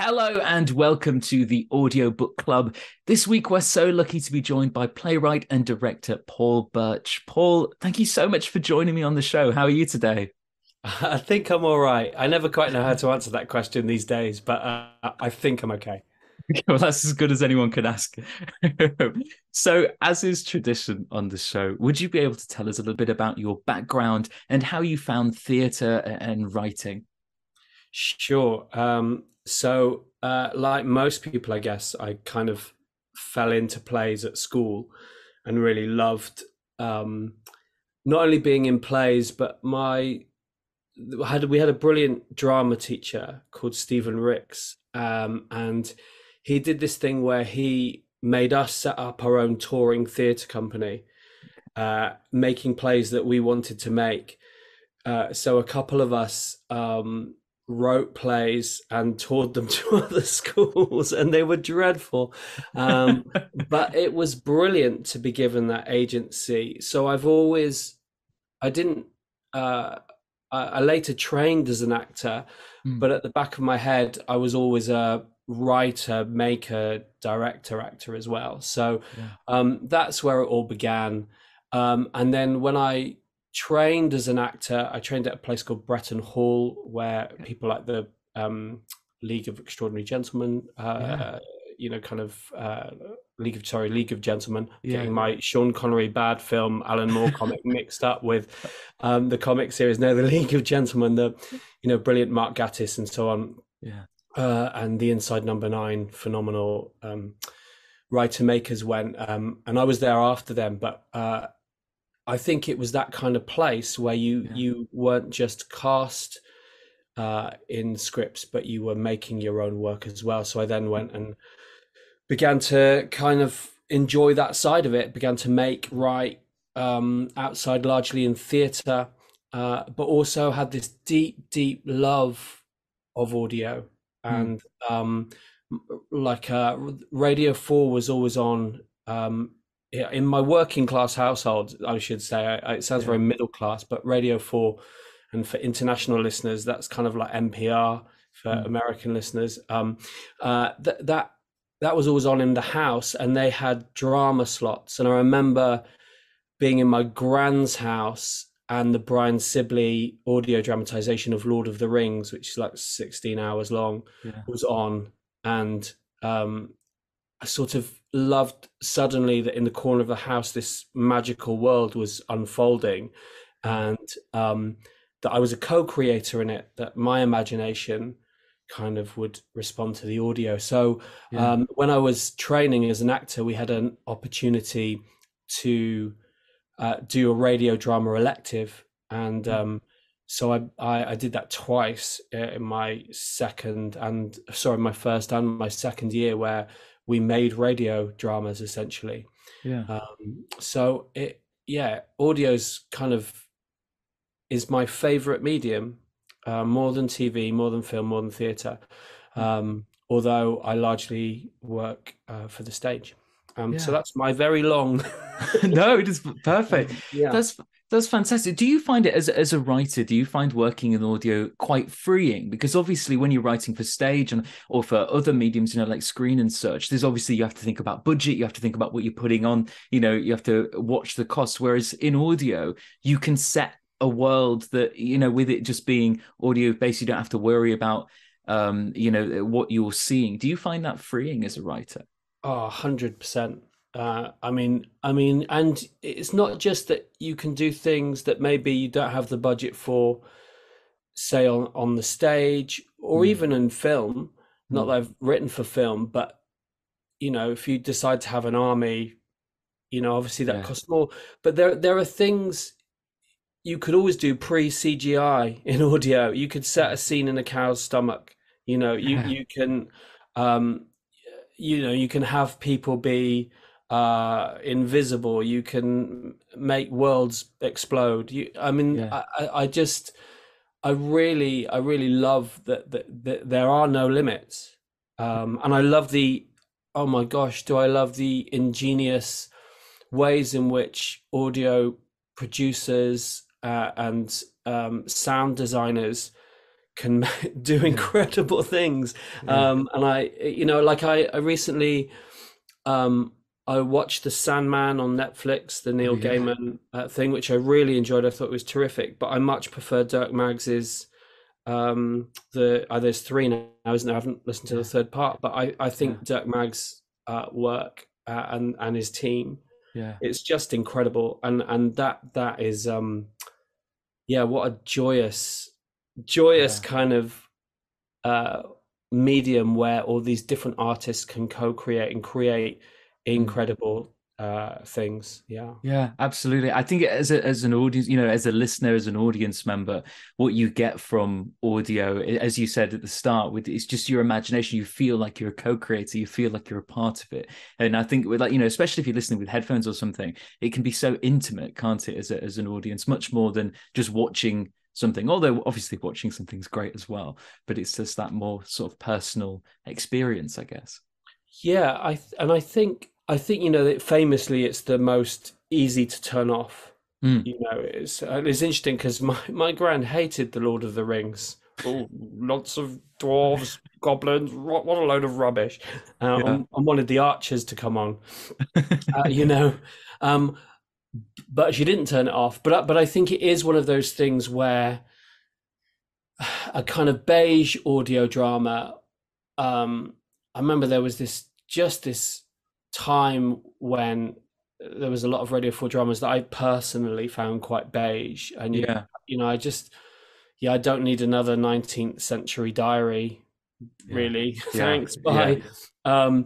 Hello and welcome to the Audiobook Club. This week we're so lucky to be joined by playwright and director Paul Birch. Paul, thank you so much for joining me on the show. How are you today? I think I'm all right. I never quite know how to answer that question these days, but I think I'm okay. Well, that's as good as anyone could ask. So, as is tradition on the show, would you be able to tell us a little bit about your background and how you found theatre and writing? Sure. Like most people, I guess, I kind of fell into plays at school and really loved not only being in plays, but we had a brilliant drama teacher called Stephen Ricks, and he did this thing where he made us set up our own touring theatre company, making plays that we wanted to make. So a couple of us wrote plays and toured them to other schools, and they were dreadful. But it was brilliant to be given that agency. So I didn't, I later trained as an actor, Mm, but at the back of my head, I was always a writer, maker, director, actor as well. So yeah. that's where it all began. And then when I trained as an actor, I trained at a place called Bretton Hall, where people like the League of Extraordinary Gentlemen, Yeah. kind of League of Gentlemen, Yeah. getting my Sean Connery bad film Alan Moore comic mixed up with the comic series. No, the League of Gentlemen, the brilliant Mark Gatiss and so on, Yeah. and the Inside Number Nine, phenomenal writer makers went, and I was there after them, but. I think it was that kind of place where Yeah. you weren't just cast in scripts, but you were making your own work as well. So I then went and began to kind of enjoy that side of it. Began to write outside, largely in theatre, but also had this deep love of audio, Mm, and like Radio Four was always on. Yeah, in my working class household, I should say, it sounds yeah. very middle class, but Radio 4, and for international listeners, that's kind of like NPR for Mm, American listeners. That was always on in the house, and they had drama slots. And I remember being in my grand's house, and the Brian Sibley audio dramatization of Lord of the Rings, which is like 16 hours long, yeah. was on. And I sort of loved suddenly that in the corner of the house, this magical world was unfolding, Yeah. and that I was a co-creator in it, that my imagination kind of would respond to the audio. So Yeah. when I was training as an actor, we had an opportunity to do a radio drama elective, and Mm. so I did that twice in my first and my second year, where we made radio dramas essentially. Yeah. So audio's kind of is my favorite medium, more than TV, more than film, more than theatre. Although I largely work for the stage. So Yeah. that's my very long. No, it is perfect. Yeah. That's that's fantastic. Do you find it as a writer, do you find working in audio quite freeing? Because obviously when you're writing for stage and or for other mediums, like screen and such, there's obviously you have to think about budget, you have to think about what you're putting on, you have to watch the costs. Whereas in audio, you can set a world that, with it just being audio based, you don't have to worry about what you're seeing. Do you find that freeing as a writer? Oh, 100%. And it's not just that you can do things that maybe you don't have the budget for, say on the stage or Mm, even in film. Not mm, that I've written for film, but if you decide to have an army, obviously that yeah. costs more. But there are things you could always do pre CGI in audio. You could set a scene in a cow's stomach. Yeah. You can um, you can have people be invisible. You can make worlds explode. Yeah. I just I really love that there are no limits. And I love oh my gosh, do I love the ingenious ways in which audio producers and sound designers can do Yeah. incredible things. Yeah. And I recently, um, I watched The Sandman on Netflix, the Oh Neil yeah. Gaiman thing, which I really enjoyed. I thought it was terrific, but I much prefer Dirk Maggs's there's three now, isn't there? I haven't listened to the Yeah. third part, but I Yeah. think Dirk Maggs' work and his team, Yeah. it's just incredible, and that is yeah, what a joyous Yeah. kind of uh medium where all these different artists can co-create and create Mm. incredible things. Yeah. Yeah, absolutely. I think as an audience, as a listener, as an audience member, what you get from audio, as you said at the start, with it's just your imagination. You feel like you're a co-creator. You feel like you're a part of it. And I think with, like, especially if you're listening with headphones or something, it can be so intimate, can't it, as an audience, much more than just watching something. Although obviously watching something's great as well, but it's just that more sort of personal experience, I guess. Yeah, I think that famously it's the most easy to turn off. Mm. It's interesting because my grand hated the Lord of the Rings. Oh, lots of dwarves, goblins, what a load of rubbish. Yeah. And wanted the archers to come on, you know. Um, but she didn't turn it off. But I think it is one of those things where a kind of beige audio drama. I remember there was this time when there was a lot of Radio 4 dramas that I personally found quite beige, and Yeah. I just, yeah, I don't need another 19th century diary, Yeah. really. Yeah. Thanks, Yeah. bye.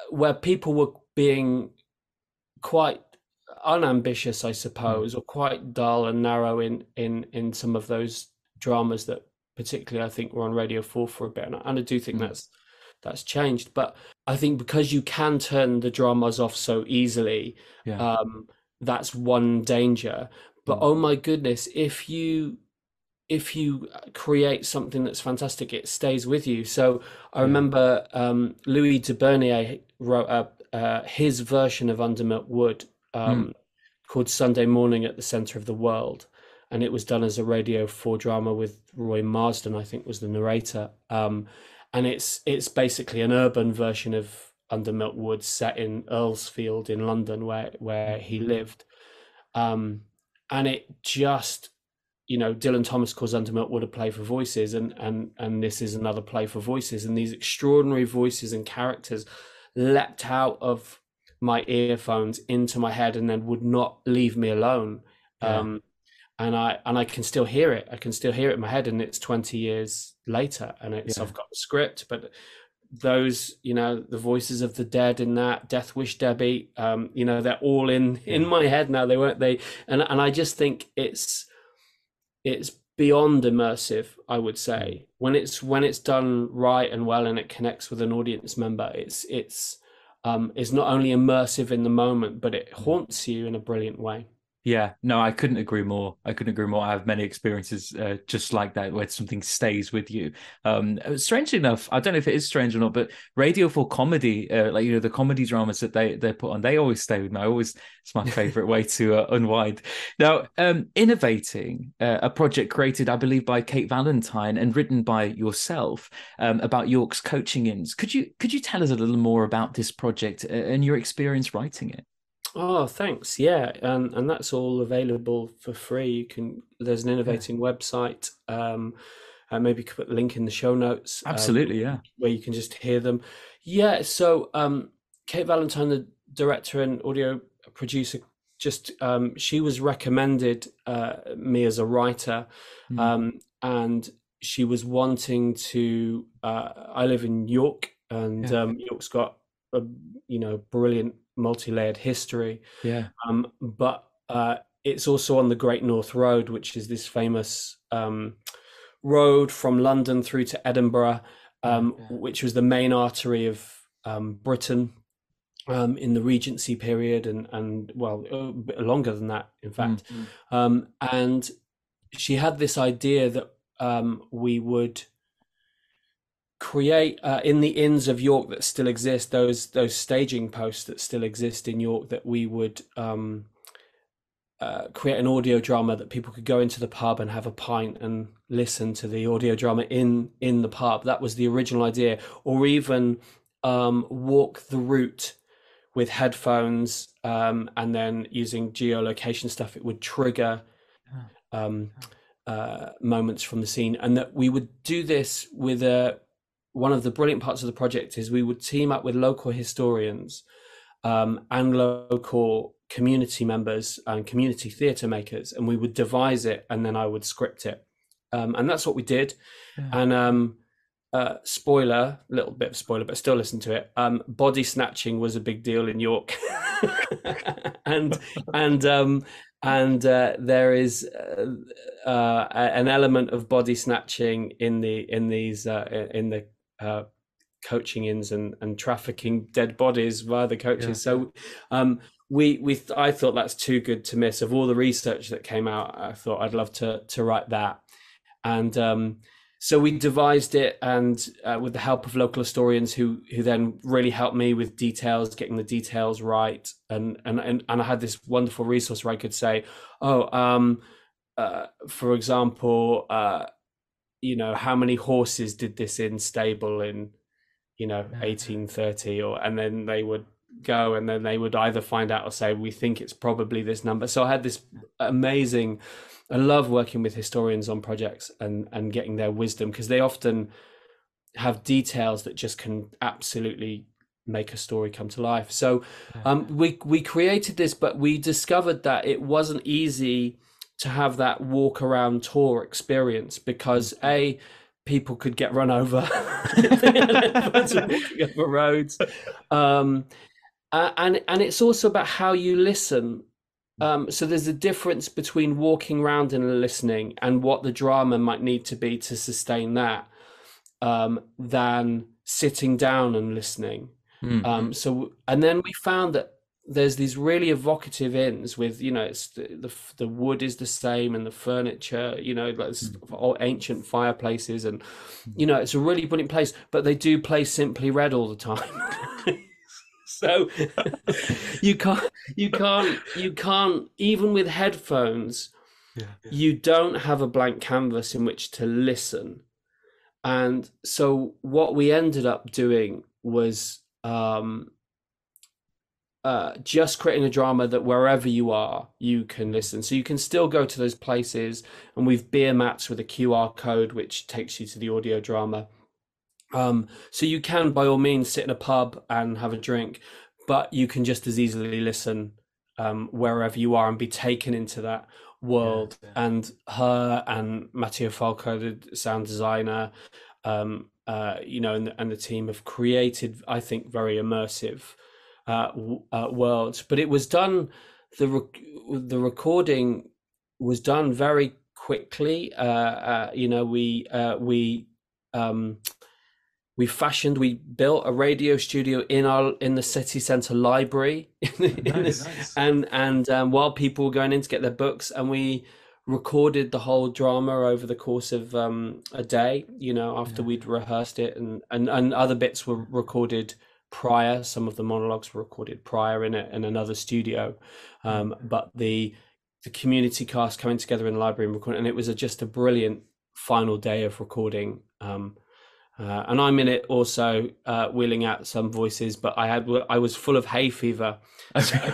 Where people were being quite unambitious, I Mm. suppose, or quite dull and narrow in some of those dramas that particularly I think were on Radio 4 for a bit. And I do think Mm. that's changed. But I think because you can turn the dramas off so easily, Yeah. um, that's one danger. But Mm. oh my goodness, if you create something that's fantastic, it stays with you. So I Yeah. remember Louis de Bernier wrote his version of Undermilk Wood, Mm. called Sunday Morning at the Center of the World, and it was done as a Radio 4 drama with Roy Marsden, I think, was the narrator. And it's basically an urban version of Undermilk Wood set in Earlsfield in London, where he lived. Um, and it just, Dylan Thomas calls Undermilk Wood a play for voices, and this is another play for voices, and these extraordinary voices and characters leapt out of my earphones into my head and then would not leave me alone. Yeah. Um, and I can still hear it. I can still hear it in my head, and it's 20 years later, and Yeah. I've got the script, but those, the voices of the dead in that Death Wish Debbie, they're all in Yeah. my head now. They weren't they, and I just think it's beyond immersive, I would Mm. say. When it's done right and well and it connects with an audience member, it's not only immersive in the moment, but it Mm. haunts you in a brilliant way. Yeah, no, I couldn't agree more. I couldn't agree more. I have many experiences just like that where something stays with you. Strangely enough, I don't know if it is strange or not, but Radio for comedy, like the comedy dramas that they put on, they always stay with me. It's my favorite way to unwind. Now, innovating a project created, I believe, by Kate Valentine and written by yourself about York's coaching inns. Could you tell us a little more about this project and your experience writing it? Oh, thanks. Yeah, and that's all available for free. There's an Yeah, innovating website. And maybe put a link in the show notes, absolutely. Yeah. where you can just hear them. Yeah. So Kate Valentine, the director and audio producer, just she was recommended me as a writer, Mm. and she was wanting to. I live in York, and Yeah. York's got a brilliant multi-layered history, Yeah. but it's also on the Great North Road, which is this famous road from London through to Edinburgh, Yeah. which was the main artery of Britain in the Regency period, and well, a bit longer than that, in Mm. fact. And she had this idea that we would create in the inns of York that still exist, those staging posts that still exist in York, that we would create an audio drama that people could go into the pub and have a pint and listen to the audio drama in the pub. That was the original idea. Or even walk the route with headphones, and then using geolocation stuff, it would trigger moments from the scene. And that we would do this with one of the brilliant parts of the project is we would team up with local historians and local community members and community theatre makers, and we would devise it, and then I would script it, and that's what we did. And spoiler, little bit of spoiler, but still listen to it. Body snatching was a big deal in York, and there is an element of body snatching in the coaching inns and trafficking dead bodies via the coaches. So I thought that's too good to miss. Of all the research that came out, I thought I'd love to write that. And so we devised it, and with the help of local historians who then really helped me with details, getting the details right. And I had this wonderful resource where I could say, for example, how many horses did this inn stable in 1830, and then they would go, and then they would either find out or say, we think it's probably this number. So I had this amazing, I love working with historians on projects and getting their wisdom, because they often have details that just can absolutely make a story come to life. So we created this, but we discovered that it wasn't easy to have that walk around tour experience, because people could get run over walking over roads, and it's also about how you listen. So there's a difference between walking around and listening, and what the drama might need to be to sustain that, than sitting down and listening. So, and then we found that there's these really evocative inns with, it's the wood is the same, and the furniture, like all ancient fireplaces, and it's a really brilliant place, but they do play Simply Red all the time. So you can't even with headphones, you don't have a blank canvas in which to listen. And so what we ended up doing was just creating a drama that wherever you are, you can listen. So you can still go to those places, and we've beer mats with a QR code which takes you to the audio drama. So you can, by all means, sit in a pub and have a drink, but you can just as easily listen wherever you are and be taken into that world. And her and Matteo Falco, the sound designer, and the team have created, I think, very immersive worlds. But it was done, the recording was done very quickly. We built a radio studio in the city centre library, nice. And while people were going in to get their books, and we recorded the whole drama over the course of a day, after we'd rehearsed it, and other bits were recorded prior. Some of the monologues were recorded prior in another studio, but the community cast coming together in the library and recording, and it was just a brilliant final day of recording. And I'm in it also, wheeling out some voices, but I was full of hay fever,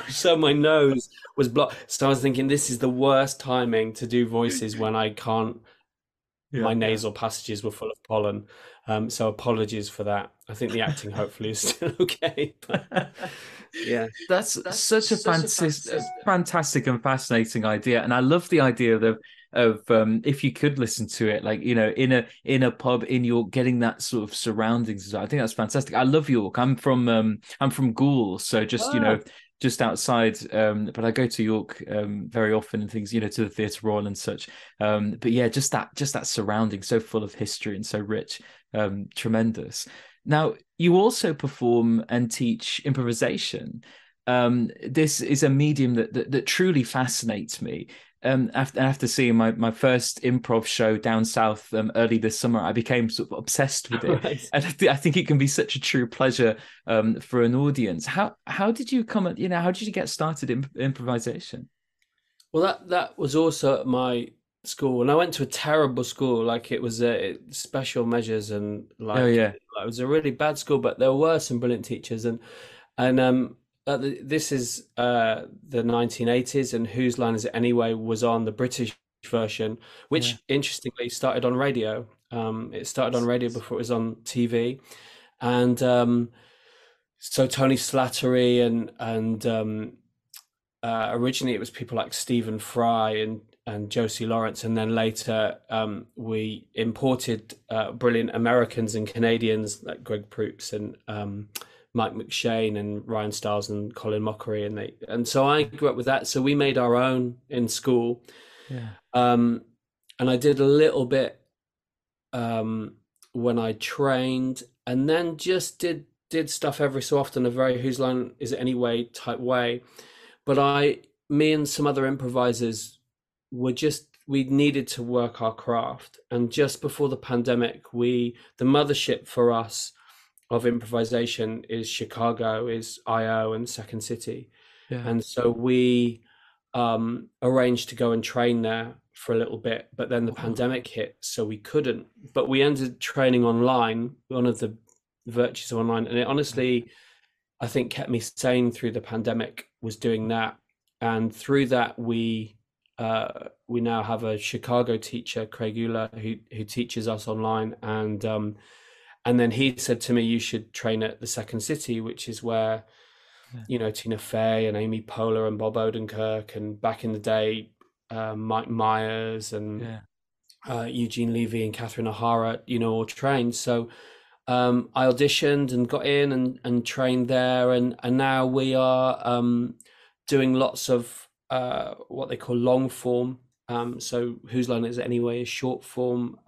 so my nose was blocked. So I was thinking, this is the worst timing to do voices when I can't. My nasal passages were full of pollen, so apologies for that. I think the acting hopefully is still okay. But, that's such a fantastic and fascinating idea, and I love the idea of if you could listen to it, like in a pub in York, getting that sort of surroundings. I think that's fantastic. I love York. I'm from Goole, so just outside, but I go to York very often, and things, to the Theatre Royal and such. But yeah, just that surrounding, so full of history and so rich, tremendous. Now, you also perform and teach improvisation. This is a medium that truly fascinates me. After seeing my first improv show down south early this summer, I became sort of obsessed with it. Right. And I think it can be such a true pleasure for an audience. How did you how did you get started in improvisation? Well, that was also at my school, and I went to a terrible school. Like it was special measures, and Oh like yeah. it was a really bad school. But there were some brilliant teachers, and this is the 1980s, and Whose Line Is It Anyway was on the British version, Yeah. which interestingly started on radio. It started on radio before it was on TV, and so Tony Slattery and originally it was people like Stephen Fry and Josie Lawrence, and then later we imported brilliant Americans and Canadians like Greg Proops and Mike McShane and Ryan Stiles and Colin Mockery, and so I grew up with that. So we made our own in school, Yeah. and I did a little bit when I trained, and then just did stuff every so often, a very Whose Line Is It Anyway type way. But me and some other improvisers we needed to work our craft. And just before the pandemic, the mothership for us of improvisation is Chicago, is IO and Second City. Yeah. And so we arranged to go and train there for a little bit, but then the pandemic hit, so we couldn't. But we ended training online, one of the virtues of online. And it honestly, I think, kept me sane through the pandemic, was doing that. And through that, we now have a Chicago teacher, Craig Euler, who teaches us online. And then he said to me, you should train at the Second City, which is where, you know, Tina Fey and Amy Poehler and Bob Odenkirk, and back in the day, Mike Myers and Eugene Levy and Catherine O'Hara, you know, all trained. So I auditioned and got in and trained there, and now we are doing lots of what they call long form. So Whose Line Is It Anyway is short form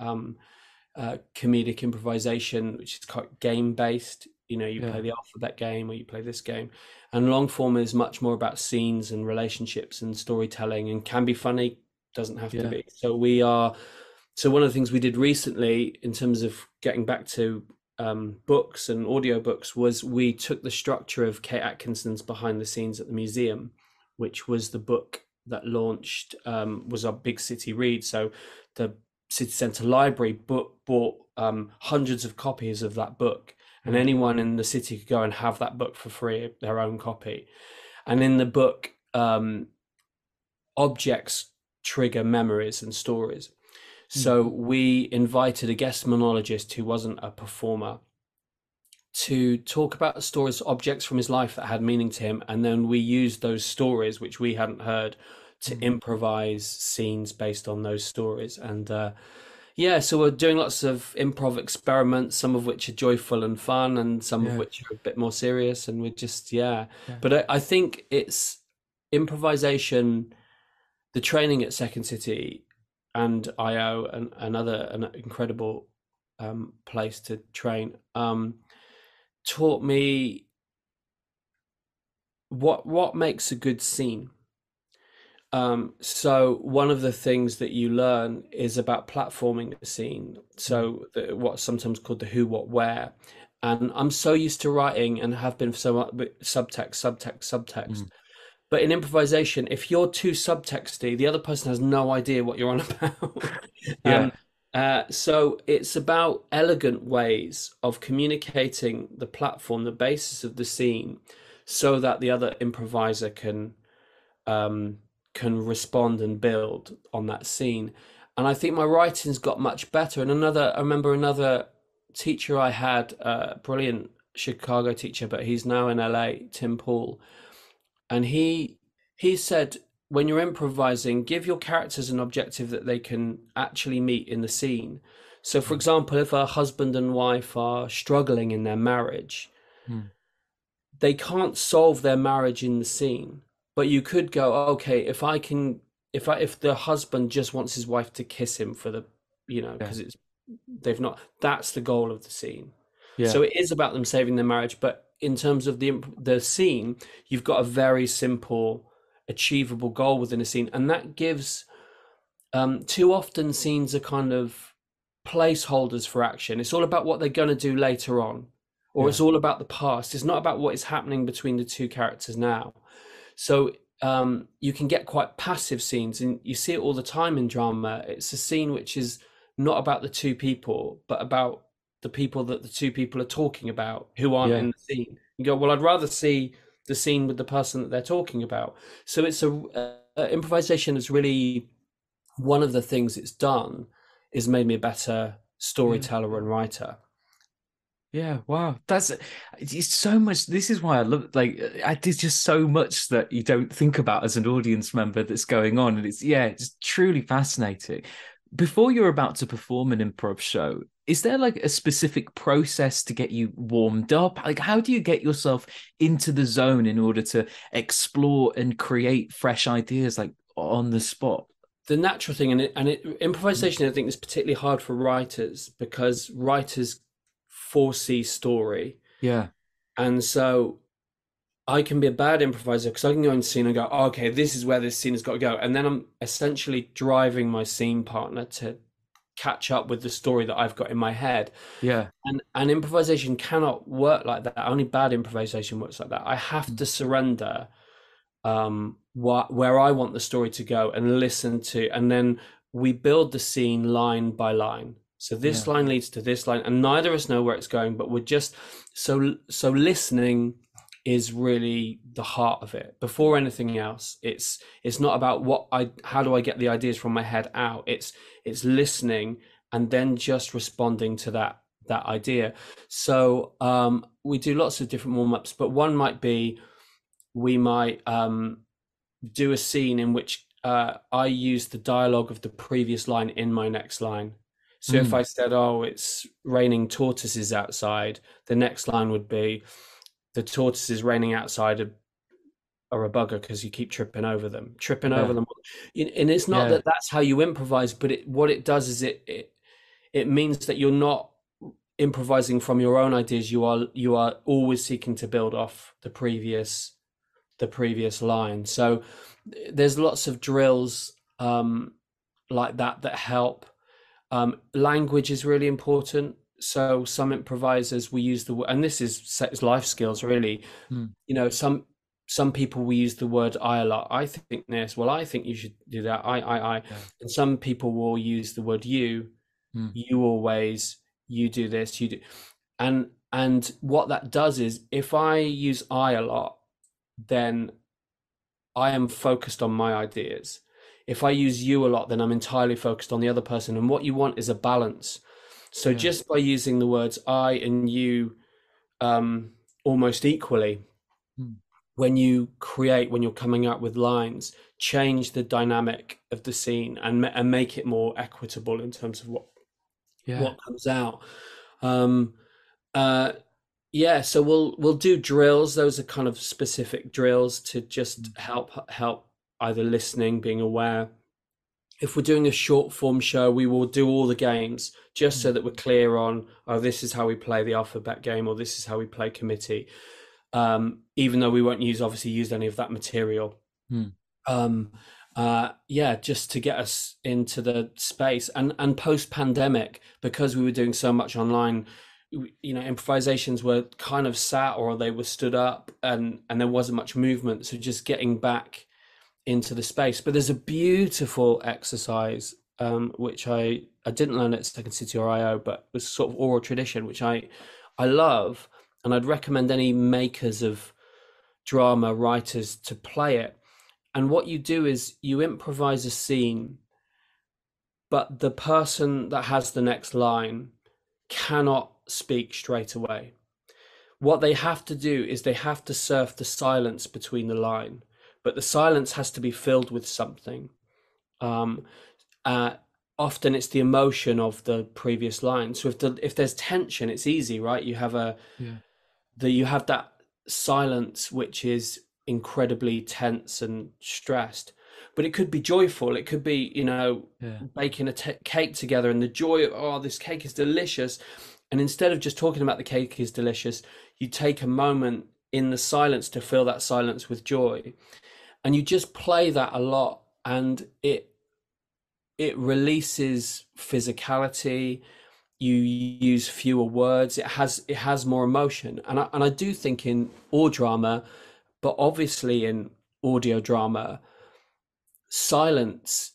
comedic improvisation, which is quite game based. You know, you play the alphabet game or you play this game, and long form is much more about scenes and relationships and storytelling, and can be funny, doesn't have to be. So one of the things we did recently in terms of getting back to books and audiobooks was we took the structure of Kate Atkinson's Behind the Scenes at the Museum, which was the book that launched, was our big city read. So the City Centre Library bought hundreds of copies of that book, and anyone in the city could go and have that book for free, their own copy. And in the book, objects trigger memories and stories. So we invited a guest monologist who wasn't a performer to talk about stories, objects from his life that had meaning to him. And then we used those stories, which we hadn't heard, to improvise scenes based on those stories. And so we're doing lots of improv experiments, some of which are joyful and fun, and some of which are a bit more serious. And we're just, But I think it's improvisation, the training at Second City and IO and an incredible place to train, taught me what makes a good scene. So one of the things that you learn is about platforming a scene. So what's sometimes called the who, what, where. And I'm so used to writing and have been so much subtext. But in improvisation, if you're too subtexty, the other person has no idea what you're on about. So it's about elegant ways of communicating the platform, the basis of the scene, so that the other improviser can respond and build on that scene. And I think my writing's got much better. And I remember another teacher I had, a brilliant Chicago teacher, but he's now in LA, Tim Pool. And he said, when you're improvising, give your characters an objective that they can actually meet in the scene. So, for example, if a husband and wife are struggling in their marriage, they can't solve their marriage in the scene. But you could go, okay, if the husband just wants his wife to kiss him for the, because that's the goal of the scene. So it is about them saving their marriage, but in terms of the scene, you've got a very simple, achievable goal within a scene, and that gives. Too often, scenes are kind of placeholders for action. It's all about what they're going to do later on, or it's all about the past. It's not about what is happening between the two characters now. So you can get quite passive scenes, and you see it all the time in drama. It's a scene which is not about the two people, but about the people that the two people are talking about who aren't Yeah. in the scene. You go, well, I'd rather see the scene with the person that they're talking about. So it's improvisation is really one of the things it's done is made me a better Yeah. storyteller and writer. Yeah, wow. That's it's so much. This is why I love there's just so much that you don't think about as an audience member that's going on. And it's truly fascinating. Before you're about to perform an improv show, is there like a specific process to get you warmed up? Like, how do you get yourself into the zone in order to explore and create fresh ideas like on the spot? The natural thing, improvisation, I think, is particularly hard for writers because writers foresee story, Yeah. and so I can be a bad improviser because I can go into scene and go, oh, okay, this is where this scene has got to go, and then I'm essentially driving my scene partner to catch up with the story that I've got in my head. Yeah. And improvisation cannot work like that. Only bad improvisation works like that. I have to surrender where I want the story to go and listen to, and then we build the scene line by line. So this Yeah. line leads to this line, and neither of us know where it's going, but we're just so listening is really the heart of it. Before anything else, it's not about how do I get the ideas from my head out. It's listening and then just responding to that idea. So we do lots of different warm-ups, but one might be we might do a scene in which I use the dialogue of the previous line in my next line. So if I said, oh, it's raining tortoises outside, the next line would be, the tortoises raining outside are a bugger because you keep tripping over them. And it's not that that's how you improvise, but what it does is it means that you're not improvising from your own ideas. You are always seeking to build off the previous line. So there's lots of drills like that help. Language is really important. So some improvisers we use the word, and this is life skills really. You know, some people will use the word I a lot. I think this. Well, I think you should do that. I. Yeah. And some people will use the word you. You always. You do this. You do. And what that does is, if I use I a lot, then I am focused on my ideas. If I use you a lot, then I'm entirely focused on the other person. And what you want is a balance. So just by using the words I and you almost equally, when you're coming up with lines, change the dynamic of the scene and make it more equitable in terms of what comes out. So we'll do drills. Those are kind of specific drills to just help either listening, being aware. If we're doing a short form show, we will do all the games just so that we're clear on, oh, this is how we play the alphabet game, or this is how we play committee. Even though we won't obviously use any of that material. Just to get us into the space. And post pandemic, because we were doing so much online, you know, improvisations were kind of sat or they were stood up, and there wasn't much movement. So just getting back into the space. But there's a beautiful exercise which I didn't learn at Second City or IO, but was sort of oral tradition, which I love, and I'd recommend any makers of drama, writers, to play it. And what you do is you improvise a scene, but the person that has the next line cannot speak straight away. What they have to do is they have to surf the silence between the line, but the silence has to be filled with something. Often it's the emotion of the previous line. So if there's tension, it's easy, right? You have you have that silence which is incredibly tense and stressed, but it could be joyful. It could be, you know, baking a cake together, and the joy of, oh, this cake is delicious. And instead of just talking about the cake is delicious, you take a moment in the silence to fill that silence with joy. And you just play that a lot, and it releases physicality. You use fewer words. It has more emotion. And I do think in all drama, but obviously in audio drama, silence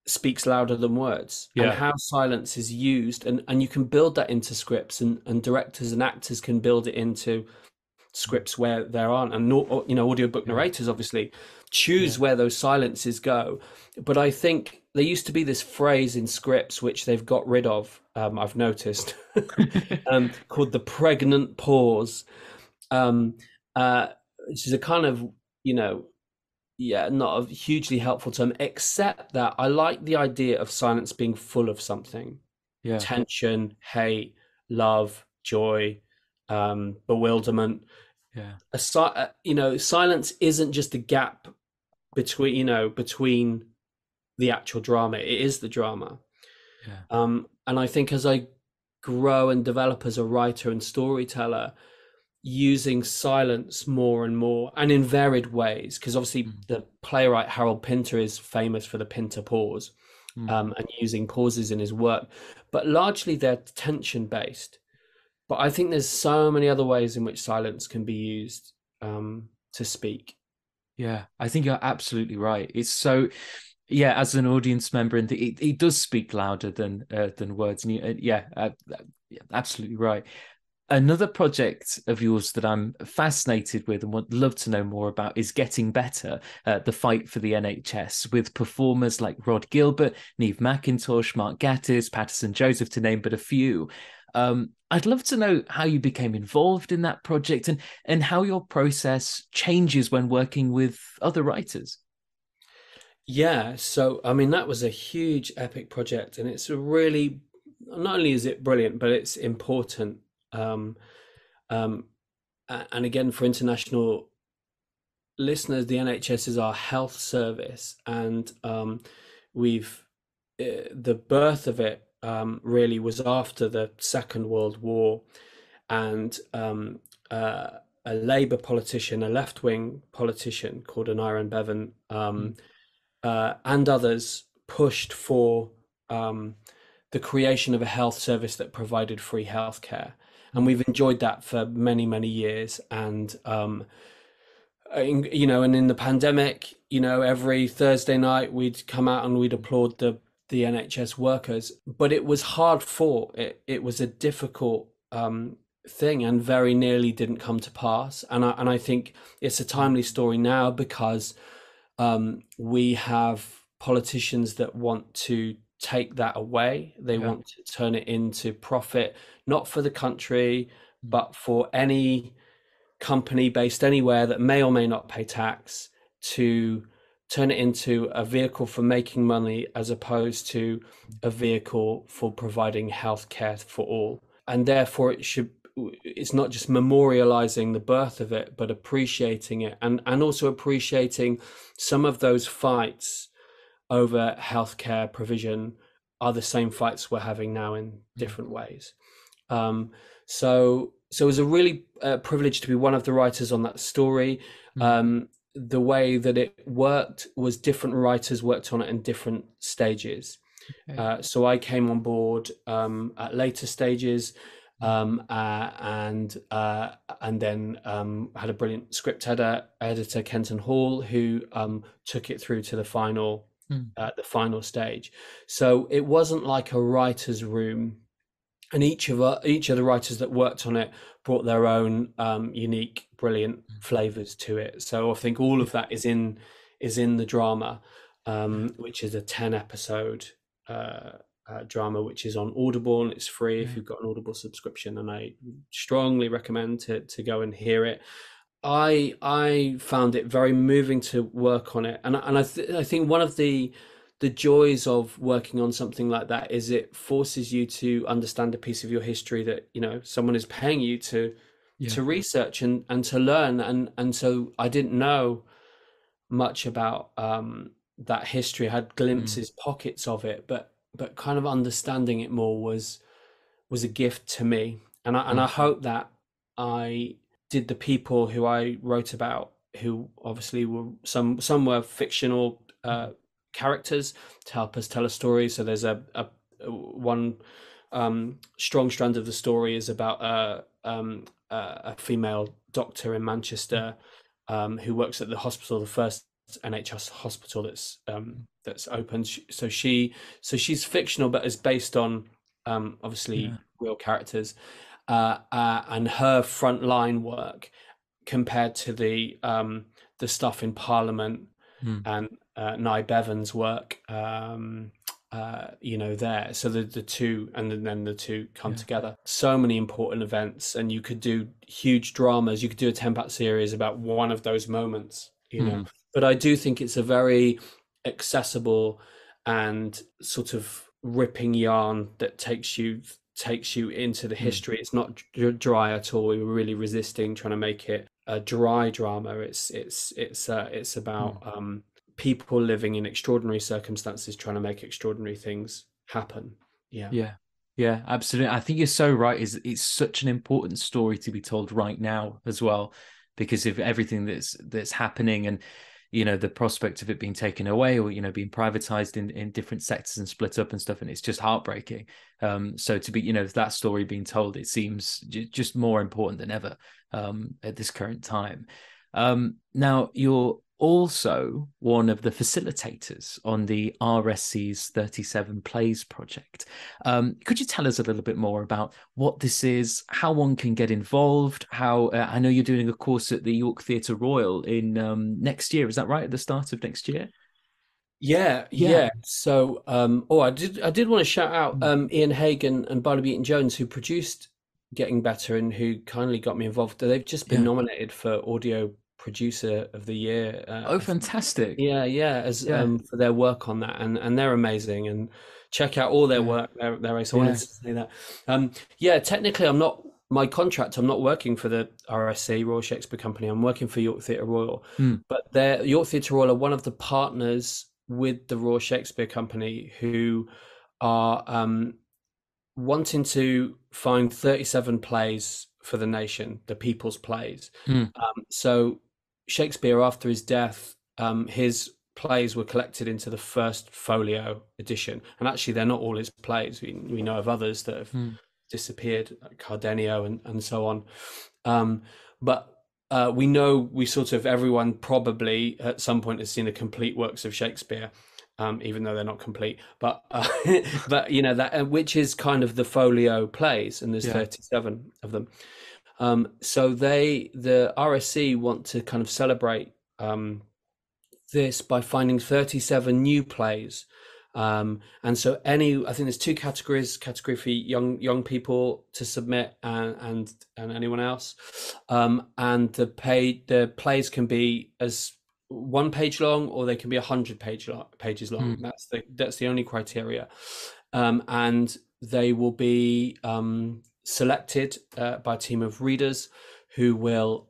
speaks louder than words, and Yeah. how silence is used, and you can build that into scripts, and directors and actors can build it into scripts where there aren't, and audiobook Yeah. narrators obviously choose Yeah. where those silences go. But I think there used to be this phrase in scripts which they've got rid of, I've noticed, called the pregnant pause, um, uh, which is a kind of, you know, yeah, not a hugely helpful term, except that I like the idea of silence being full of something: Yeah. tension, hate, love, joy, bewilderment. Yeah. Silence isn't just a gap between the actual drama. It is the drama. Yeah. And I think as I grow and develop as a writer and storyteller, using silence more and more, and in varied ways, because obviously Mm. the playwright Harold Pinter is famous for the Pinter pause, Mm. and using pauses in his work, but largely they're tension based. But I think there's so many other ways in which silence can be used, to speak. Yeah, I think you're absolutely right. It's so, yeah, as an audience member, and it does speak louder than words. And yeah, absolutely right. Another project of yours that I'm fascinated with and would love to know more about is Getting Better, the fight for the NHS, with performers like Rod Gilbert, Neve McIntosh, Mark Gatiss, Patterson Joseph, to name but a few. I'd love to know how you became involved in that project and how your process changes when working with other writers. Yeah, so I mean that was a huge epic project, and it's a really, not only is it brilliant, but it's important. Um, um, and again, for international listeners, the NHS is our health service, and we've the birth of it really was after the Second World War, and a Labour politician, a left-wing politician called Aneurin Bevan, Mm. and others pushed for the creation of a health service that provided free healthcare. And Mm. we've enjoyed that for many, many years. And, and in the pandemic, every Thursday night we'd come out and we'd applaud the NHS workers. But it was hard fought. It was a difficult thing, and very nearly didn't come to pass. And I think it's a Mm. timely story now, because we have politicians that want to take that away. They Yeah. want to turn it into profit, not for the country, Mm. but for any company based anywhere that may or may not pay tax, to turn it into a vehicle for making money as opposed to a vehicle for providing healthcare for all. And therefore it's not just memorializing the birth of it, but appreciating it, and also appreciating some of those fights over healthcare provision are the same fights we're having now in Mm. different ways. Um, so it was a really privilege to be one of the writers on that story. Mm. The way that it worked was different writers worked on it in different stages. Okay. So I came on board at later stages, Mm. and then had a brilliant script editor, Kenton Hall, who took it through to Mm. the final stage. So it wasn't like a writer's room, and each of the writers that worked on it brought their own unique, brilliant Mm. flavors to it. So I think all of Yeah. that is in the drama, Yeah. which is a 10 episode drama, which is on Audible, and it's free if Yeah. you've got an Audible subscription. And I strongly recommend to go and hear it. I found it very moving to work on it, and I think one of the joys of working on something like that is it forces you to understand a piece of your history that someone is paying you Yeah. to research and to learn. And so I didn't know much about that history. I had Mm. glimpses, pockets of it, but kind of understanding it more was a gift to me. And I Mm. hope that I did the people who I wrote about, who obviously were some were fictional Mm. characters, to help us tell a story. So there's a one strong strand of the story is about a female doctor in Manchester, who works at the hospital, the first NHS hospital that's opened. So she's fictional, but is based on Yeah. obviously real characters, and her frontline work compared to the stuff in Parliament Mm. and Nye Bevan's work, there. So the two, and then the two come Yeah. together. So many important events, and you could do huge dramas. You could do a 10-part series about one of those moments, Mm. But I do think it's a very accessible and sort of ripping yarn that takes you into the Mm. history. It's not dry at all. We were really resisting trying to make it a dry drama. It's about Mm. people living in extraordinary circumstances trying to make extraordinary things happen. Yeah. Yeah. Yeah, absolutely. I think you're so right. It's such an important story to be told right now as well, because of everything that's happening, and the prospect of it being taken away, or being privatized in different sectors and split up and stuff, and it's just heartbreaking. So to be that story being told, it seems just more important than ever at this current time. Now, you're also one of the facilitators on the RSC's 37 Plays project. Could you tell us a little bit more about what this is, how one can get involved? How I know you're doing a course at the York Theatre Royal in next year. Is that right? At the start of next year? Yeah, Yeah. yeah. So, I did want to shout out Mm. Ian Hagan and Barnaby Eaton Jones, who produced Getting Better and who kindly got me involved. They've just been Yeah. nominated for Audio Producer of the Year. Oh, fantastic. Yeah, yeah, as Yeah. for their work on that, and they're amazing. And check out all their Yeah. work. They're ace. I wanted Yeah. to say that. Yeah, technically, I'm not my contract. I'm not working for the RSC, Royal Shakespeare Company. I'm working for York Theatre Royal, Mm. but York Theatre Royal are one of the partners with the Royal Shakespeare Company who are wanting to find 37 plays for the nation, the people's plays. Mm. So Shakespeare, after his death, his plays were collected into the first folio edition, and actually they're not all his plays. We know of others that have Mm. disappeared, like Cardenio and so on. But we sort of everyone probably at some point has seen the complete works of Shakespeare, even though they're not complete. But but that which is kind of the folio plays, and there's Yeah. 37 of them. So the RSC want to kind of celebrate this by finding 37 new plays. And so I think there's two categories: category for young people to submit, and anyone else. And the plays can be as 1 page long, or they can be 100 pages long. Mm. That's the only criteria. And they will be selected by a team of readers who will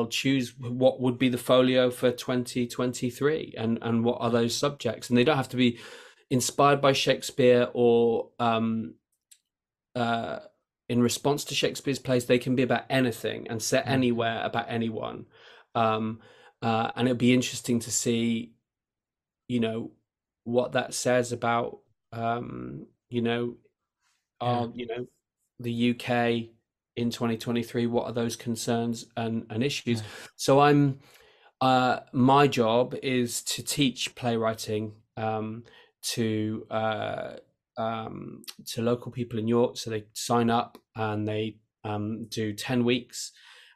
choose what would be the folio for 2023, and what are those subjects. And they don't have to be inspired by Shakespeare or in response to Shakespeare's plays. They can be about anything and set Yeah. anywhere about anyone. And it'd be interesting to see what that says about Yeah. the UK in 2023. What are those concerns and issues? Yeah. So my job is to teach playwriting to local people in York. So they sign up and they do 10 weeks,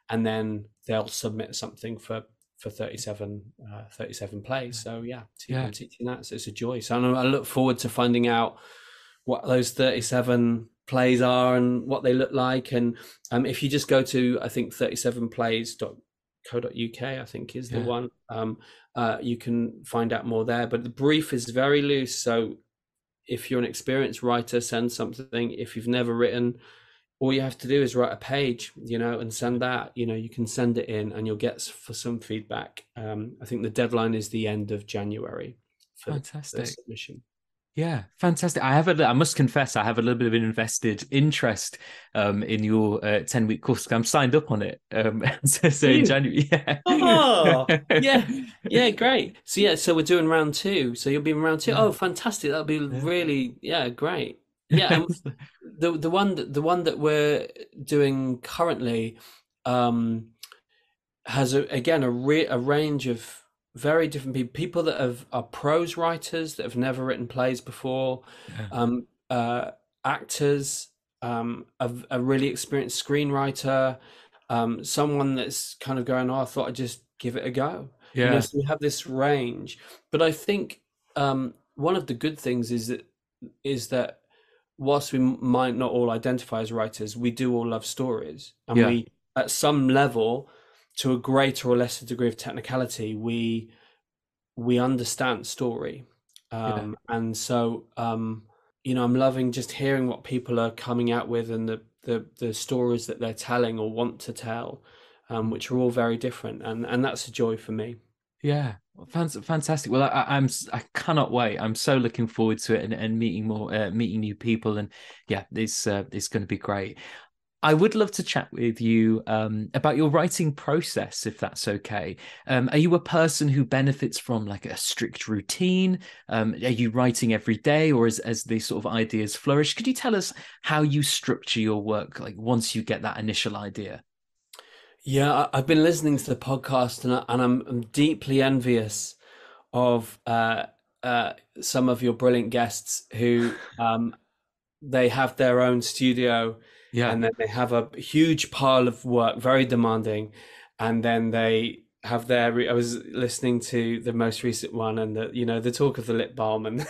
and then they'll submit something for 37 plays. So yeah, Yeah. I'm teaching that, so it's a joy. So I look forward to finding out what those 37 plays are and what they look like. And if you just go to, I think 37plays.co.uk, I think is the one, you can find out more there. But the brief is very loose, so if you're an experienced writer, send something. If you've never written, all you have to do is write a page, and send that. You can send it in, and you'll get for some feedback. I think the deadline is the end of January for the Fantastic. submission. Yeah, fantastic. I must confess, I have a little bit of an invested interest in your 10-week course. I'm signed up on it. So in January. Yeah. Oh, yeah, great. So we're doing round 2. So you'll be in round 2. Yeah. Oh, fantastic. That'll be really, great. Yeah, and the one that we're doing currently, has again a range of very different people that are prose writers that have never written plays before, Yeah. um, actors, a really experienced screenwriter, someone that's kind of going, oh, I thought I'd just give it a go. Yeah. So we have this range. But I think one of the good things is that whilst we might not all identify as writers, we do all love stories, and Yeah. we, at some level, to a greater or lesser degree of technicality, we understand story, Yeah. and so I'm loving just hearing what people are coming out with, and the stories that they're telling or want to tell, Mm. which are all very different, and that's a joy for me. Yeah. Well, fantastic. Well, I cannot wait. I'm so looking forward to it, and meeting more, meeting new people, and yeah, it's going to be great. I would love to chat with you about your writing process, if that's okay. Are you a person who benefits from like a strict routine? Are you writing every day, or as these sort of ideas flourish? Could you tell us how you structure your work, like once you get that initial idea? Yeah, I've been listening to the podcast, and I'm deeply envious of some of your brilliant guests who they have their own studio, Yeah. and then they have a huge pile of work, very demanding, and then they have I was listening to the most recent one, and the talk of the lip balm, and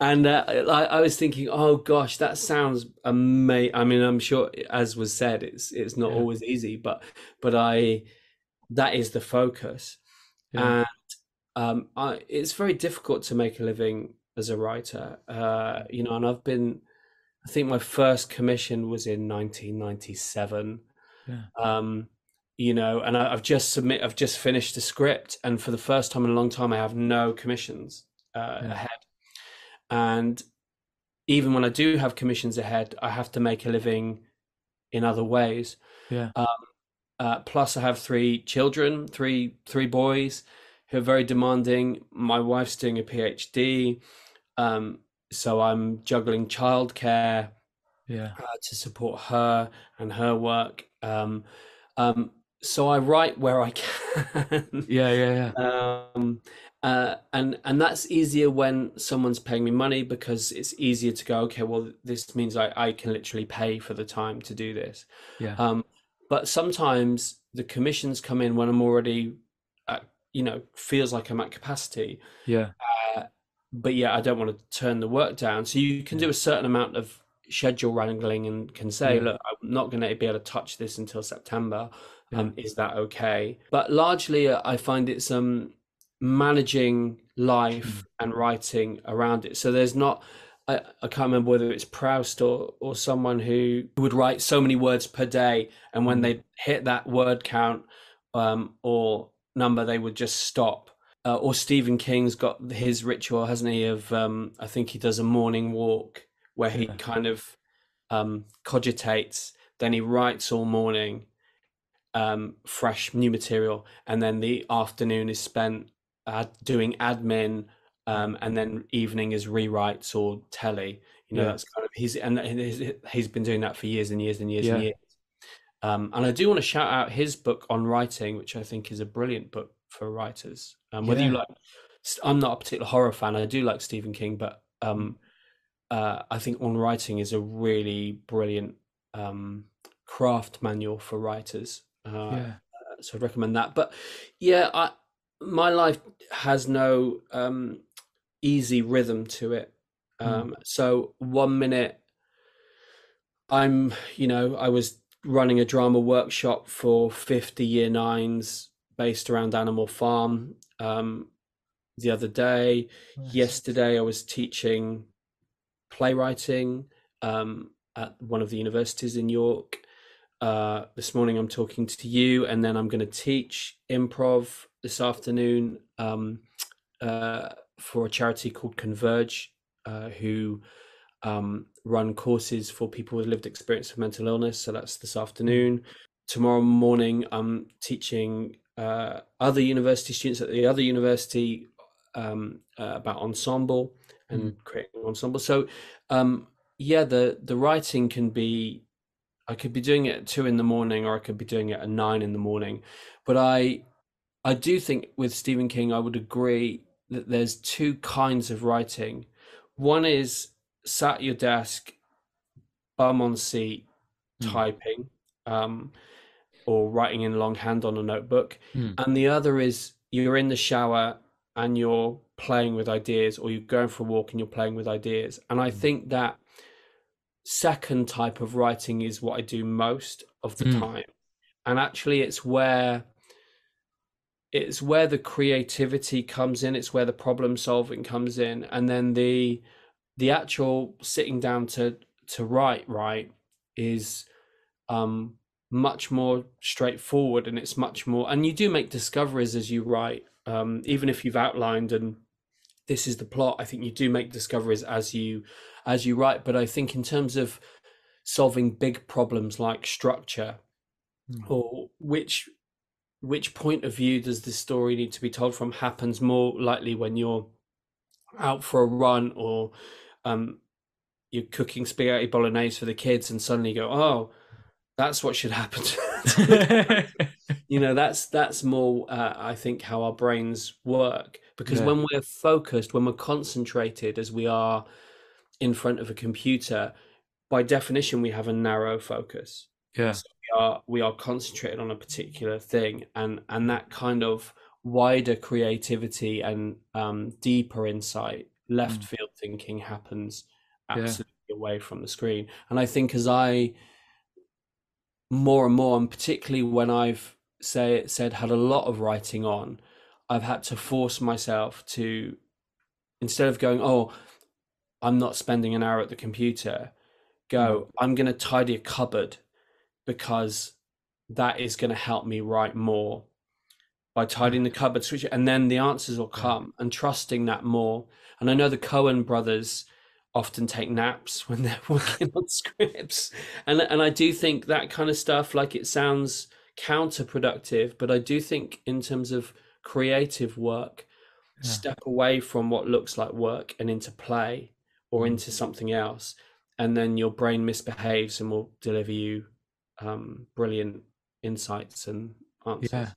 Yeah. I was thinking, oh gosh, that sounds amazing. I mean, I'm sure, as was said, it's not Yeah. always easy, but that is the focus. Yeah. And it's very difficult to make a living as a writer, and I think my first commission was in 1997, Yeah. um, and I've just finished a script, and for the first time in a long time, I have no commissions Yeah. ahead. And even when I do have commissions ahead, I have to make a living in other ways. Yeah. Um, plus, I have three children, three boys who are very demanding. My wife's doing a PhD, um, so I'm juggling childcare Yeah. to support her and her work. Um, so I write where I can. Yeah. Yeah. Yeah. And that's easier when someone's paying me money, because it's easier to go, okay, well, this means I can literally pay for the time to do this. Yeah. Um, but sometimes the commissions come in when I'm already, feels like I'm at capacity. Yeah. Uh, but yeah, I don't want to turn the work down. So you can do Yeah. a certain amount of schedule wrangling and can say, Yeah. look, I'm not going to be able to touch this until September. Yeah. Is that okay? But largely, I find it's managing life Mm. and writing around it. So there's not, I can't remember whether it's Proust or someone who would write so many words per day, and when Mm. they hit that word count or number, they would just stop. Or Stephen King's got his ritual, hasn't he? Of I think he does a morning walk where he Yeah. kind of cogitates, then he writes all morning, fresh new material, and then the afternoon is spent doing admin, and then evening is rewrites or telly. Yeah. That's kind of he's been doing that for years and years and years and Yeah. years. And I do want to shout out his book on writing, which I think is a brilliant book for writers. Whether you Yeah. like, I'm not a particular horror fan. I do like Stephen King, but Mm. I think On Writing is a really brilliant craft manual for writers. Yeah. So I'd recommend that. But yeah, my life has no easy rhythm to it. Mm. So 1 minute I was running a drama workshop for 50 year nines based around Animal Farm the other day. Nice. Yesterday, I was teaching playwriting at one of the universities in York. This morning, I'm talking to you, and then I'm going to teach improv this afternoon for a charity called Converge, who run courses for people with lived experience of mental illness. So that's this Mm. afternoon. Tomorrow morning, I'm teaching other university students at the other university about ensemble Mm. and creating an ensemble. So yeah, the writing can be I could be doing it at 2 in the morning, or I could be doing it at 9 in the morning. But I do think with Stephen King, I would agree that there's two kinds of writing. One is sat at your desk, bum on seat, Mm. typing, um, or writing in longhand on a notebook. Mm. And the other is you're in the shower and you're playing with ideas, or you're going for a walk and you're playing with ideas. And I think that second type of writing is what I do most of the Mm. time. And actually it's where the creativity comes in, it's where the problem solving comes in, and then the actual sitting down to write is um much more straightforward, and it's much more, and you do make discoveries as you write, even if you've outlined and this is the plot. I think you do make discoveries as you write. But I think in terms of solving big problems like structure, Mm. or which point of view does this story need to be told from, happens more likely when you're out for a run, or um, you're cooking spaghetti bolognese for the kids and suddenly go, oh, that's what should happen to the character. That's more, I think, how our brains work, because Yeah. when we're focused, when we're concentrated, as we are in front of a computer, by definition we have a narrow focus. Yeah. So we are concentrated on a particular thing, and that kind of wider creativity and deeper insight, left Mm. field thinking, happens Yeah. absolutely away from the screen. And I think as I more and more, and particularly when I've said had a lot of writing on, I've had to force myself to, instead of going, oh, I'm not spending an hour at the computer, Mm. go, I'm going to tidy a cupboard, because that is going to help me write more, by tidying the cupboard, switch it, and then the answers will Yeah. come, and trusting that more. And I know the Cohen brothers often take naps when they're working on scripts, and I do think that kind of stuff, like, it sounds counterproductive, but I do think in terms of creative work, Yeah. step away from what looks like work and into play, or Mm. into something else, and then your brain misbehaves and will deliver you brilliant insights and Yeah. answers.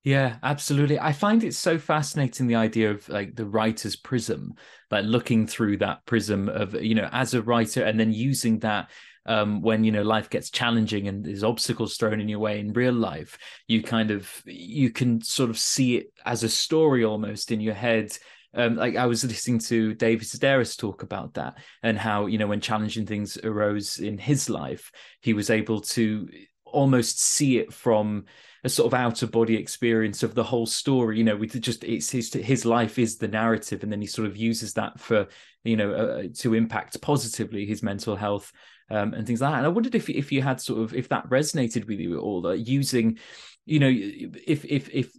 Yeah, absolutely. I find it so fascinating, the idea of like the writer's prism, like looking through that prism of, as a writer, and then using that when, life gets challenging and there's obstacles thrown in your way in real life, you can sort of see it as a story almost in your head. Like I was listening to David Sedaris talk about that, and how, when challenging things arose in his life, he was able to almost see it from a sort of out of body experience of the whole story. With just, it's his life is the narrative, and then he sort of uses that for to impact positively his mental health, and things like that. And I wondered if you had sort of, if that resonated with you at all, that using, if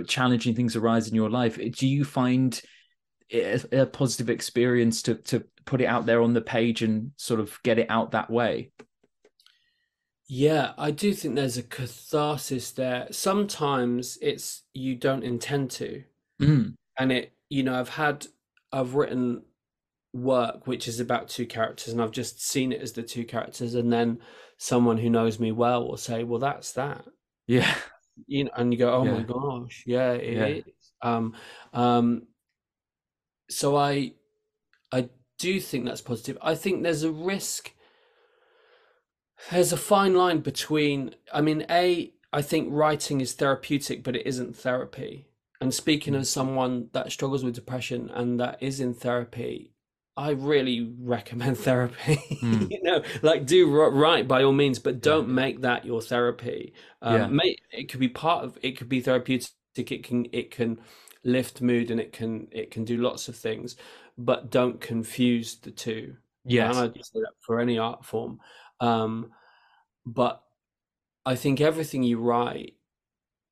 challenging things arise in your life, do you find it a positive experience to put it out there on the page and sort of get it out that way? Yeah, I do think there's a catharsis there. Sometimes it's you don't intend to, Mm. and I've written work which is about two characters, and I've just seen it as the two characters, and then someone who knows me well will say, "Well, that's that," Yeah. and you go, "Oh my Yeah. gosh, yeah, Yeah. it is." Um, so I do think that's positive. I think there's a risk. There's a fine line between, I mean, I think writing is therapeutic, but it isn't therapy. And speaking Mm. as someone that struggles with depression and that is in therapy, I really recommend therapy. Mm. Like, do write by all means, but Yeah. don't make that your therapy. Yeah. It could be part of, it could be therapeutic. It can lift mood, and it can do lots of things, but don't confuse the two. And Yes. I just say that for any art form. Um, but I think everything you write,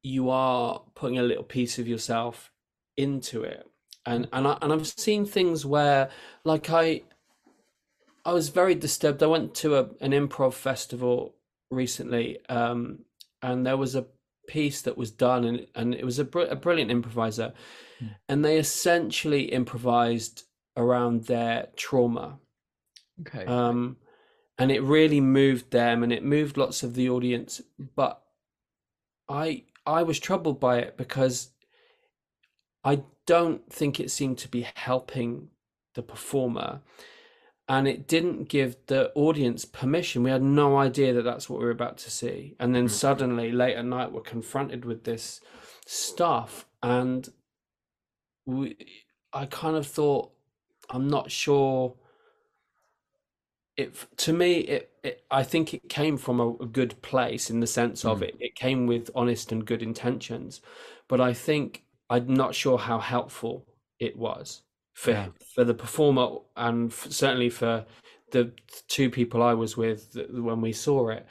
you are putting a little piece of yourself into it. And I've seen things where, like, I was very disturbed. I went to an improv festival recently, and there was a piece that was done, and it was a brilliant improviser, Mm. and they essentially improvised around their trauma. Okay. Um, and it really moved them, and it moved lots of the audience. But I was troubled by it because I don't think it seemed to be helping the performer, and it didn't give the audience permission. We had no idea that that's what we were about to see, and then suddenly late at night we're confronted with this stuff, and I kind of thought, I'm not sure. To me, I think it came from a good place, in the sense of it came with honest and good intentions, but I think I'm not sure how helpful it was Yeah. for the performer, and certainly for the two people I was with when we saw it.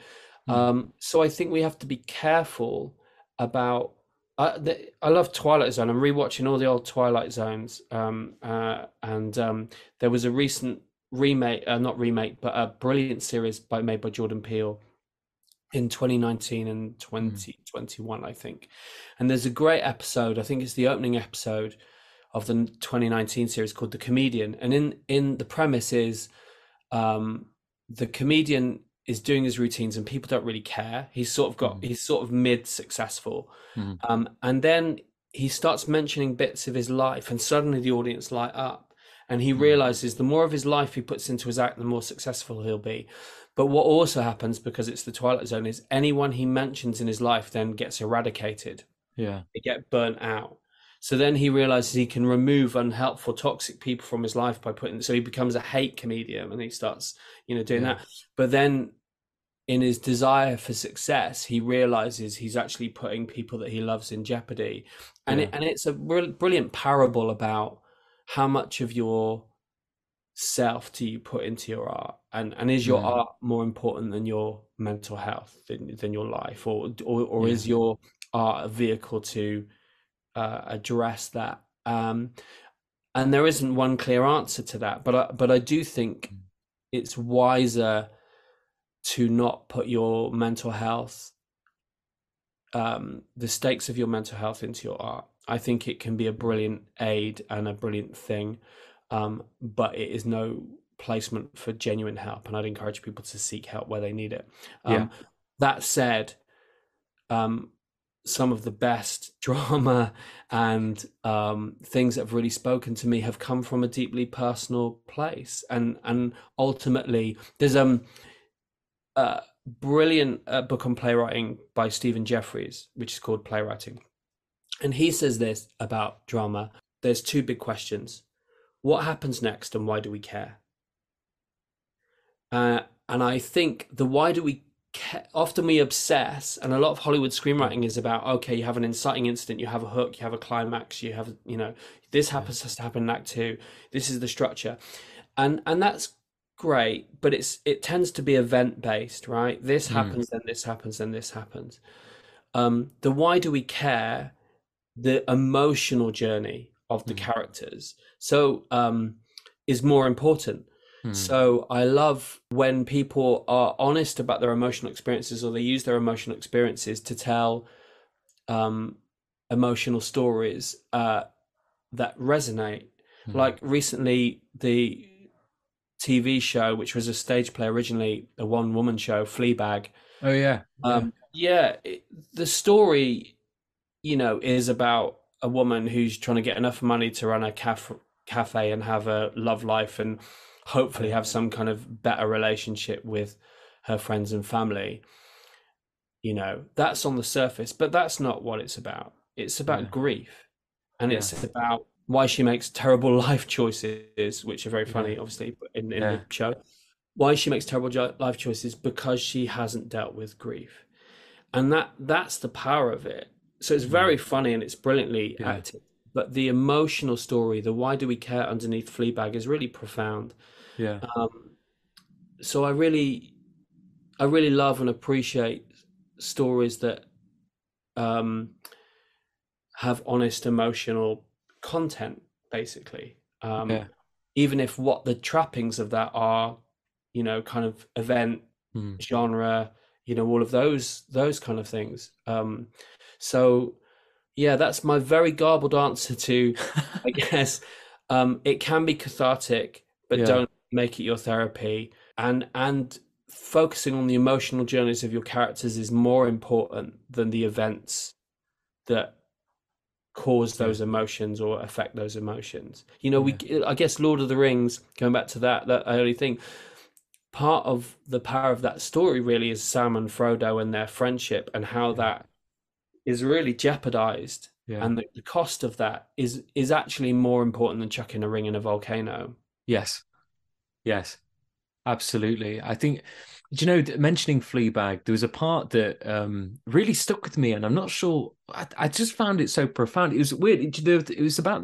So I think we have to be careful about. I love Twilight Zone. I'm rewatching all the old Twilight Zones, and there was a recent remake, not remake, but a brilliant series made by Jordan Peele in 2019 and 2021, I think. And there's a great episode, I think it's the opening episode of the 2019 series, called The Comedian. And in the premise is, the comedian is doing his routines and people don't really care. He's sort of mid successful. And then he starts mentioning bits of his life, and suddenly the audience light up, and he realizes the more of his life he puts into his act, the more successful he'll be. But what also happens, because it's the Twilight Zone, is anyone he mentions in his life then gets eradicated. Yeah. They get burnt out. So then he realizes he can remove unhelpful, toxic people from his life by so he becomes a hate comedian, and he starts, doing that. But then in his desire for success, he realizes he's actually putting people that he loves in jeopardy. And it's a brilliant parable about how much of your self do you put into your art, and is your art more important than your mental health, than your life, or is your art a vehicle to address that? And there isn't one clear answer to that, but I do think it's wiser to not put your mental health, the stakes of your mental health, into your art. I think it can be a brilliant aid and a brilliant thing, but it is no placement for genuine help, and I'd encourage people to seek help where they need it. That said, some of the best drama and things that have really spoken to me have come from a deeply personal place, and ultimately there's brilliant book on playwriting by Stephen Jeffries, which is called Playwriting. And he says this about drama: there's two big questions. What happens next, and why do we care? And I think the why do we care, often we obsess, and a lot of Hollywood screenwriting is about, okay, you have an inciting incident, you have a hook, you have a climax, you have, this has to happen in Act 2. This is the structure. And that's great, but it tends to be event based, right? This happens, then this happens, then this happens. The why do we care, the emotional journey of the characters, is more important. So I love when people are honest about their emotional experiences, or they use their emotional experiences to tell emotional stories that resonate. Like recently, the TV show, which was a stage play originally, a one-woman show, Fleabag. Oh yeah. The story, is about a woman who's trying to get enough money to run a cafe and have a love life, and hopefully have some kind of better relationship with her friends and family. That's on the surface, but that's not what it's about. It's about grief, and it's about why she makes terrible life choices, which are very funny, obviously, in the show. Why she makes terrible life choices, because she hasn't dealt with grief. And that's the power of it. So it's very funny, and it's brilliantly acted. But the emotional story, the why do we care underneath Fleabag, is really profound. So I really love and appreciate stories that have honest emotional content, basically. Even if what the trappings of that are, kind of event, genre, all of those kind of things. So yeah, that's my very garbled answer to, I guess, it can be cathartic, but don't make it your therapy. And focusing on the emotional journeys of your characters is more important than the events that cause Yeah. those emotions or affect those emotions. You know, Yeah. I guess Lord of the Rings, going back to that early thing, part of the power of that story really is Sam and Frodo and their friendship, and how Yeah. that is really jeopardized, Yeah. and the cost of that is actually more important than chucking a ring in a volcano. Yes. Yes. Absolutely. I think, do you know, mentioning Fleabag, there was a part that really stuck with me, and I'm not sure. I just found it so profound. It was weird. It was about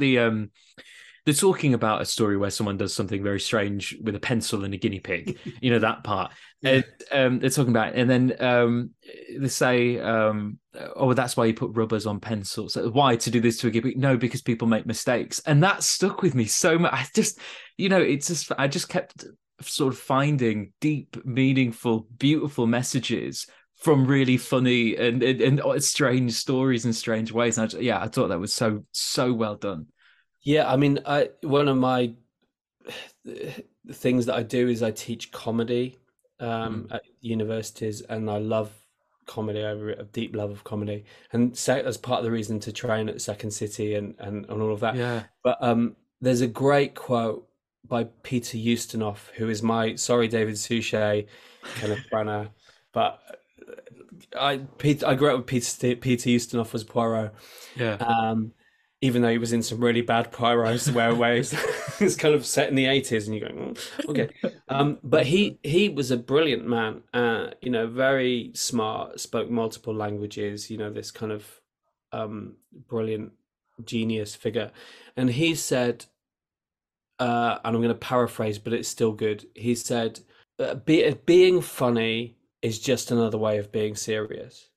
they're talking about a story where someone does something very strange with a pencil and a guinea pig. You know that part, Yeah. and they're talking about it, and then they say, "Oh, that's why you put rubbers on pencils. Why to do this to a guinea pig? No, because people make mistakes." And that stuck with me so much. I just, it's just I just kept sort of finding deep, meaningful, beautiful messages from really funny and strange stories and strange ways. And I thought that was so well done. Yeah, I mean, I one of my things that I do is I teach comedy Mm. at universities, and I love comedy. I have a deep love of comedy, and as part of the reason to train at Second City and all of that. Yeah. But there's a great quote by Peter Ustinov, who is my sorry David Suchet, Kenneth Branagh, but I grew up with Peter Ustinov as Poirot. Yeah. Um, Even though he was in some really bad Poirot's where it's kind of set in the 80s, and you're going, "Oh, okay." But he was a brilliant man, very smart, spoke multiple languages, this kind of brilliant genius figure. And he said, and I'm going to paraphrase, but it's still good. He said, being funny is just another way of being serious.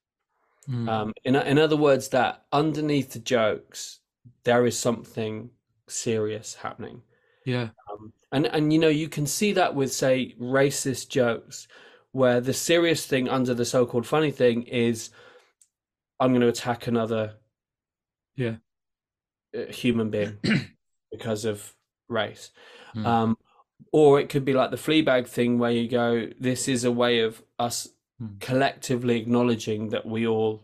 Mm. In other words, that underneath the jokes, there is something serious happening. Yeah. And you can see that with, say, racist jokes, where the serious thing under the so-called funny thing is, I'm going to attack another Yeah. human being because of race. Mm. Um, or it could be like the Fleabag thing, where you go, this is a way of us Mm. collectively acknowledging that we all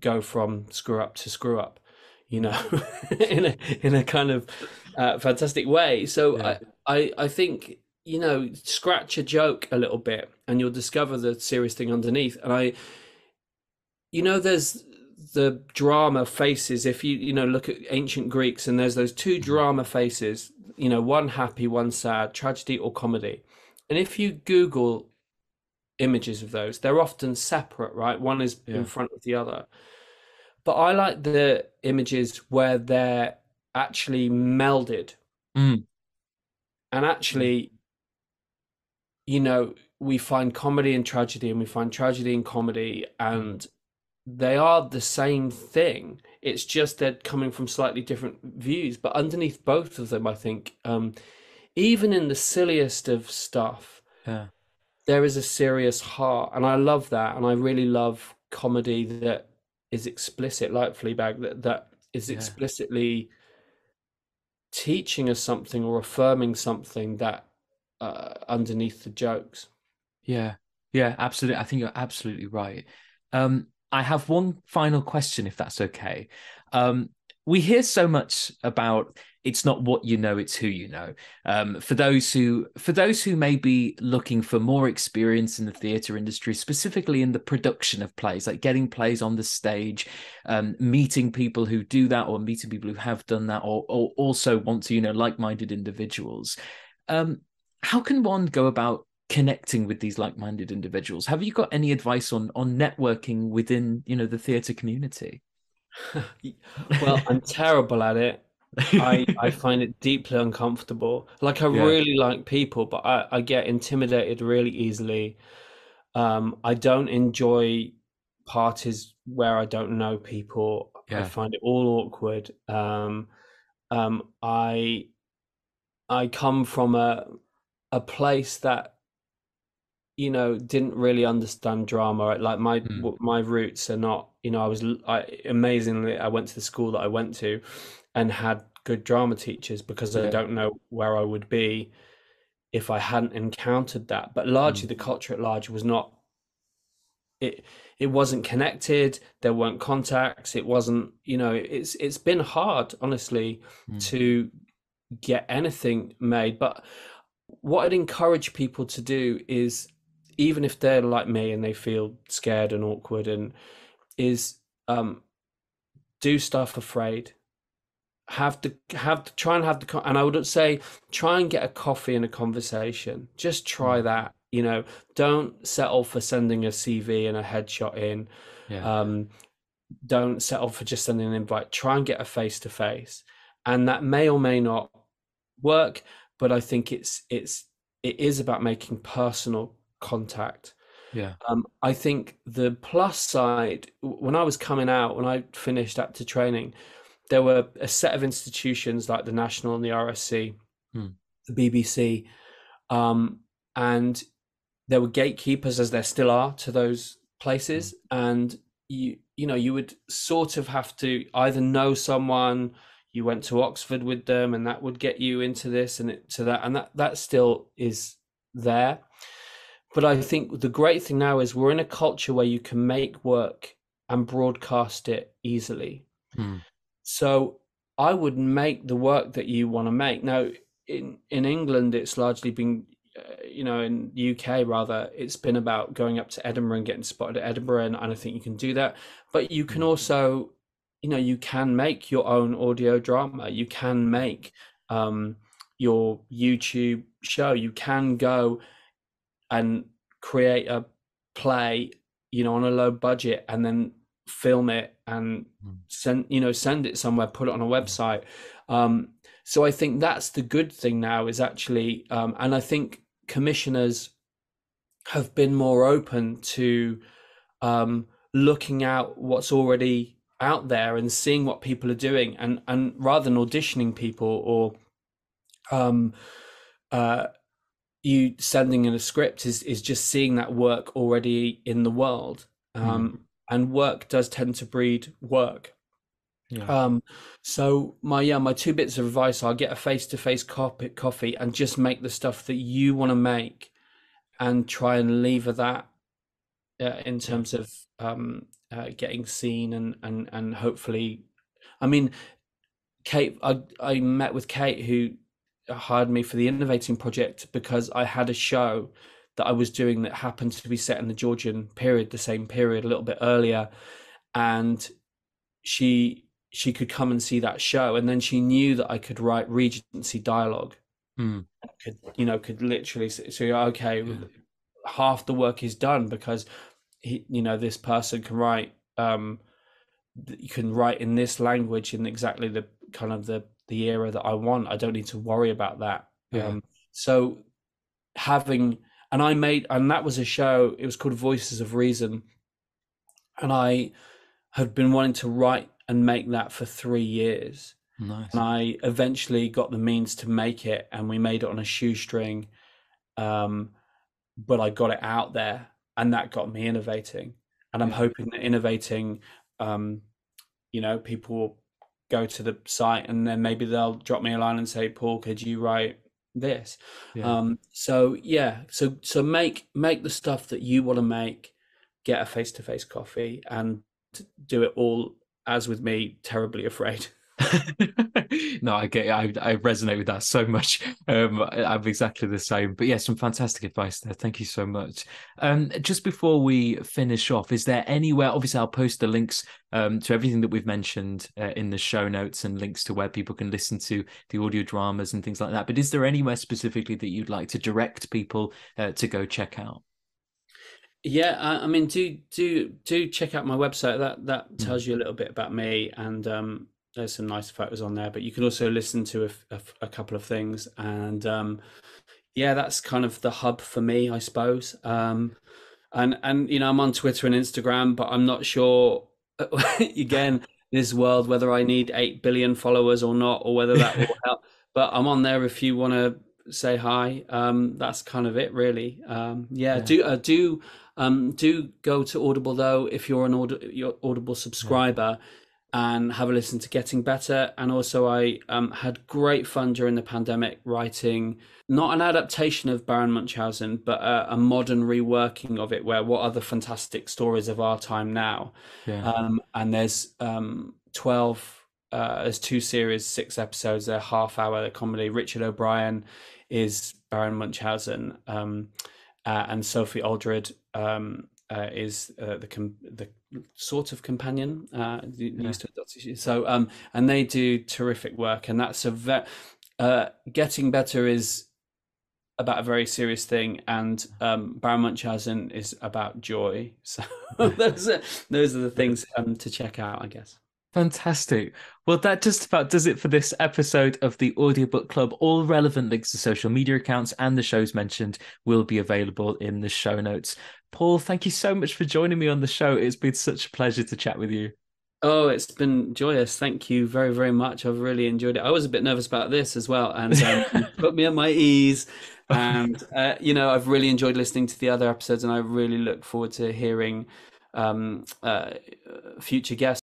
go from screw up to screw up, Mm. in a kind of fantastic way. So Yeah. I think, scratch a joke a little bit, and you'll discover the serious thing underneath. And there's the drama faces. If you look at ancient Greeks, and there's those two Mm. drama faces, one happy, one sad, tragedy or comedy. And if you Google images of those, they're often separate, right? One is in Yeah. front of the other. But I like the images where they're actually melded, Mm. and Mm. actually, we find comedy in tragedy, and we find tragedy in comedy, Mm. and they are the same thing. It's just they're coming from slightly different views. But underneath both of them, I think, even in the silliest of stuff, Yeah. there is a serious heart. And I love that. And I really love comedy that is explicit, like Fleabag, that is Yeah. explicitly teaching us something or affirming something that underneath the jokes. Yeah. Yeah. Absolutely. I think you're absolutely right. I have one final question, if that's okay. Um, we hear so much about it's not what you know, it's who you know. For those who may be looking for more experience in the theatre industry, specifically in the production of plays, like getting plays on the stage, meeting people who do that, or meeting people who have done that, or also want to, like-minded individuals. Um, how can one go about connecting with these like-minded individuals? Have you got any advice on networking within, the theatre community? Well, I'm terrible at it. I find it deeply uncomfortable. Like, I Yeah. really like people, but I get intimidated really easily. I don't enjoy parties where I don't know people. I Yeah. find it all awkward. Um, I I come from a place that didn't really understand drama. Like, Mm. my roots are not. Amazingly, I went to the school that I went to, and had good drama teachers, because I Yeah. don't know where I would be if I hadn't encountered that. But largely the culture at large was not, it it wasn't connected, there weren't contacts, it wasn't, it's been hard, honestly, Mm. to get anything made. But what I'd encourage people to do is, even if they're like me and they feel scared and awkward, and is do stuff afraid. Try and have and I would say try and get a coffee and a conversation. Just try Mm. that. Don't settle for sending a CV and a headshot in. Yeah. Um, don't settle for just sending an invite. Try and get a face to face, and that may or may not work. But I think it is about making personal contact. Yeah. I think the plus side, when I was coming out, when I finished actor training, there were a set of institutions like the National and the RSC, Mm. the BBC, and there were gatekeepers, as there still are, to those places. And you would sort of have to either know someone, you went to Oxford with them, and that would get you into this and to that, and that still is there. But I think the great thing now is we're in a culture where you can make work and broadcast it easily. Mm. So I would make the work that you want to make. Now, in England, it's largely been, in UK rather, it's been about going up to Edinburgh and getting spotted at Edinburgh, and I think you can do that. But you can also, you can make your own audio drama. You can make your YouTube show. You can go and create a play, on a low budget, and then film it and send it somewhere, put it on a website. So I think that's the good thing now, is actually, and I think commissioners have been more open to looking out what's already out there and seeing what people are doing, and rather than auditioning people or you sending in a script, is just seeing that work already in the world. And work does tend to breed work. Yeah. So my two bits of advice are: get a face-to-face coffee and just make the stuff that you want to make, and try and lever that in terms of getting seen, and hopefully, I mean, Kate, I met with Kate, who hired me for the Innovating project, because I had a show that I was doing that happened to be set in the Georgian period, the same period, a little bit earlier, and she could come and see that show, and then she knew that I could write Regency dialogue. Mm. Could literally say, okay, half the work is done, because this person can write, you can write in this language in exactly the kind of the era that I want. I don't need to worry about that. Yeah. So and that was a show, it was called Voices of Reason, and I had been wanting to write and make that for 3 years. Nice. And I eventually got the means to make it, and we made it on a shoestring. But I got it out there, and that got me innovating. And I'm hoping that innovating, people will go to the site, and then maybe they'll drop me a line and say, Paul, could you write this? So make the stuff that you want to make, get a face-to-face coffee, and do it all, as with me, terribly afraid. No, I get it. I resonate with that so much. I'm exactly the same. But yeah, some fantastic advice there. Thank you so much. Just before we finish off, is there anywhere? Obviously, I'll post the links to everything that we've mentioned in the show notes, and links to where people can listen to the audio dramas and things like that. But is there anywhere specifically that you'd like to direct people to go check out? Yeah, I mean, do check out my website. That tells you a little bit about me, and there's some nice photos on there. But you can also listen to a couple of things, and that's kind of the hub for me, I suppose. And I'm on Twitter and Instagram, but I'm not sure again, this world, whether I need 8 billion followers or not, or whether that will help. But I'm on there if you want to say hi. That's kind of it, really. Do go to Audible, though, if you're your Audible subscriber. and have a listen to Getting Better. And also, I had great fun during the pandemic writing not an adaptation of Baron Munchausen, but a modern reworking of it, where what are the fantastic stories of our time now? Yeah. And there's 12, there's two series, 6 episodes, they're half hour, they're comedy. Richard O'Brien is Baron Munchausen, and Sophie Aldred is the sort of companion used to adopt. So and they do terrific work, and that's Getting Better is about a very serious thing, and Baron Munchausen is about joy. So those are the things to check out, I guess. Fantastic. Well, that just about does it for this episode of the Audiobook Club. All relevant links to social media accounts and the shows mentioned will be available in the show notes. Paul, thank you so much for joining me on the show. It's been such a pleasure to chat with you. Oh, it's been joyous. Thank you very, very much. I've really enjoyed it. I was a bit nervous about this as well, and you put me at my ease. And I've really enjoyed listening to the other episodes, and I really look forward to hearing future guests.